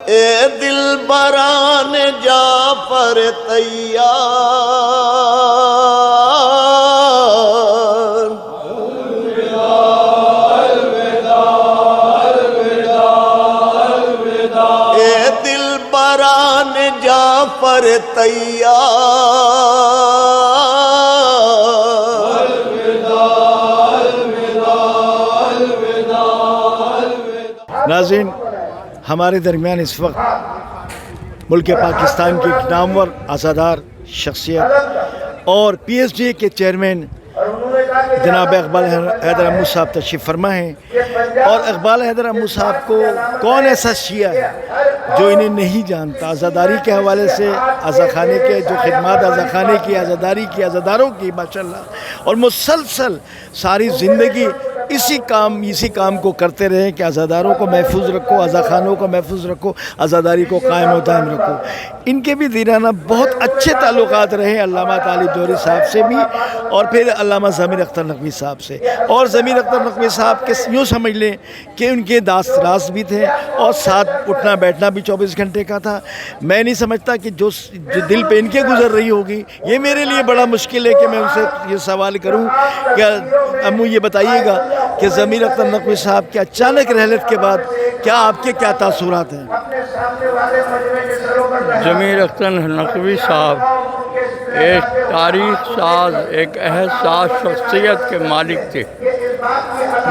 اے دل بران جعفر تیار، اے دل بران جعفر تیار، ناظرین، ہمارے درمیان اس وقت ملک پاکستان کی ایک نامور عزادار شخصیت اور پی ایس ڈی کے چیئرمین جناب اقبال حیدر امو صاحب تشریف فرما ہیں۔ اور اقبال حیدر امو صاحب کو کون ایسا شیعہ ہے جو انہیں نہیں جانتا؟ عزاداری کے حوالے سے عزاخانے کے جو خدمات عزاخانے کی، عزاداری کی، عزاداروں کی ماشاءاللہ، اور مسلسل ساری زندگی اسی کام کو کرتے رہیں کہ عزاداروں کو محفوظ رکھو، عزاخانوں کو محفوظ رکھو، عزاداری کو قائم و دائم رکھو۔ ان کے بھی دیرانہ بہت اچھے تعلقات رہے علامہ طالب جوہری صاحب سے بھی، اور پھر علامہ ضمیر اختر نقوی صاحب سے۔ اور ضمیر اختر نقوی صاحب کے یوں سمجھ لیں کہ ان کے داست راز بھی تھے، اور ساتھ اٹھنا بیٹھنا بھی 24 گھنٹے کا تھا۔ میں نہیں سمجھتا کہ جو دل پہ ان کے گزر رہی ہوگی، یہ میرے لیے بڑا مشکل ہے کہ میں ان سے یہ سوال کروں کہ امو یہ بتائیے گا کہ ضمیر اختر نقوی صاحب کے اچانک رحلت کے بعد آپ کے کیا تاثرات ہیں؟ ضمیر اختر نقوی صاحب ایک تاریخ ساز، ایک عہد ساز شخصیت کے مالک تھے۔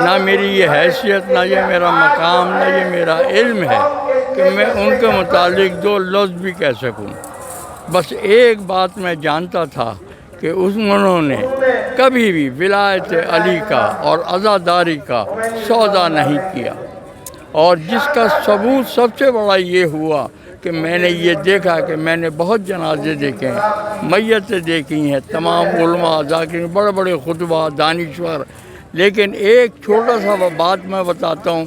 نہ میری یہ حیثیت، نہ یہ میرا مقام، نہ یہ میرا علم ہے کہ میں ان کے متعلق دو لفظ بھی کہہ سکوں۔ بس ایک بات میں جانتا تھا کہ انہوں نے کبھی بھی ولایت علی کا اور عزاداری کا سودا نہیں کیا، اور جس کا ثبوت سب سے بڑا یہ ہوا کہ میں نے یہ دیکھا کہ میں نے بہت جنازے دیکھے ہیں، میتیں دیکھی ہیں، تمام علماء ذاکرین، بڑے بڑے خطبہ، دانشور، لیکن ایک چھوٹا سا بات میں بتاتا ہوں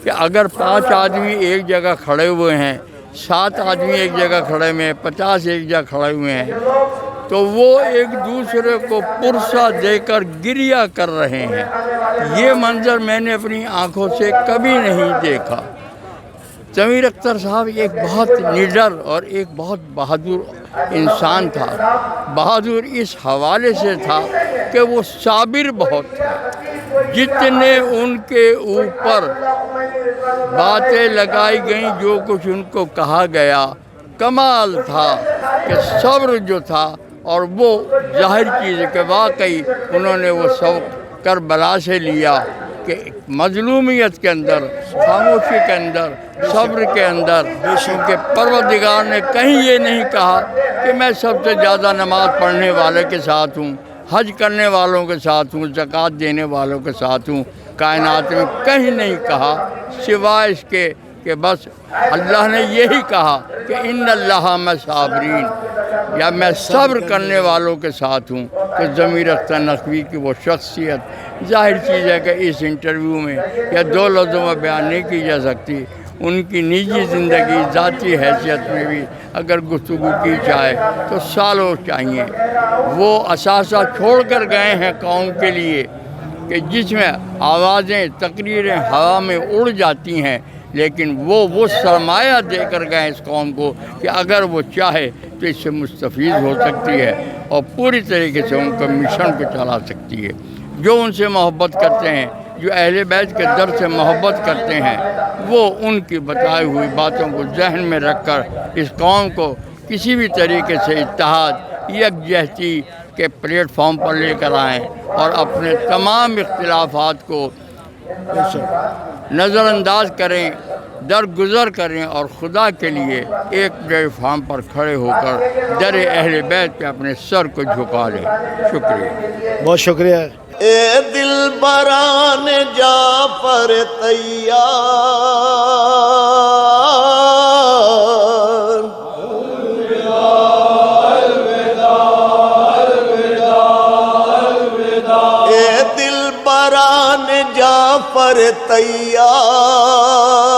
کہ اگر 5 آدمی ایک جگہ کھڑے ہوئے ہیں، 7 آدمی ایک جگہ کھڑے ہوئے ہیں، 50 ایک جگہ کھڑے ہوئے ہیں، تو وہ ایک دوسرے کو پرسہ دے کر گریہ کر رہے ہیں۔ یہ منظر میں نے اپنی آنکھوں سے کبھی نہیں دیکھا۔ ضمیر اختر صاحب ایک بہت نڈر اور ایک بہت بہادر انسان تھا۔ بہادر اس حوالے سے تھا کہ وہ صابر بہت تھے۔ جتنے ان کے اوپر باتیں لگائی گئیں، جو کچھ ان کو کہا گیا، کمال تھا کہ صبر جو تھا، اور وہ ظاہر چیز ہے کہ واقعی انہوں نے وہ سبق کربلا سے لیا کہ مظلومیت کے اندر، خاموشی کے اندر، صبر کے اندر، کیونکہ پروردگار نے کہیں یہ نہیں کہا کہ میں سب سے زیادہ نماز پڑھنے والے کے ساتھ ہوں، حج کرنے والوں کے ساتھ ہوں، زکوٰۃ دینے والوں کے ساتھ ہوں۔ کائنات میں کہیں نہیں کہا سوائے اس کے کہ بس اللہ نے یہی کہا کہ ان اللہ مع الصابرین، یا میں صبر کرنے والوں کے ساتھ ہوں۔ کہ ضمیر اختر نقوی کی وہ شخصیت، ظاہر چیز ہے کہ اس انٹرویو میں یا 2 لفظوں میں بیان نہیں کی جا سکتی۔ ان کی نجی زندگی، ذاتی حیثیت میں بھی اگر گفتگو کی جائے تو سالوں چاہیے۔ وہ اثاثہ چھوڑ کر گئے ہیں قوم کے لیے کہ جس میں آوازیں، تقریریں ہوا میں اڑ جاتی ہیں، لیکن وہ سرمایہ دے کر گئے اس قوم کو کہ اگر وہ چاہے تو اس سے مستفید ہو سکتی ہے، اور پوری طریقے سے ان کا مشن کو چلا سکتی ہے۔ جو ان سے محبت کرتے ہیں، جو اہل بیت کے در سے محبت کرتے ہیں، وہ ان کی بتائی ہوئی باتوں کو ذہن میں رکھ کر اس قوم کو کسی بھی طریقے سے اتحاد، یکجہتی کے پلیٹ فارم پر لے کر آئیں، اور اپنے تمام اختلافات کو نظر انداز کریں، درگزر کریں، اور خدا کے لیے ایک پلیٹ فارم پر کھڑے ہو کر در اہل بیت پہ اپنے سر کو جھکا لیں۔ شکریہ، بہت شکریہ۔ اے دل بران جعفر تیار، اے دل بران جعفر تیار،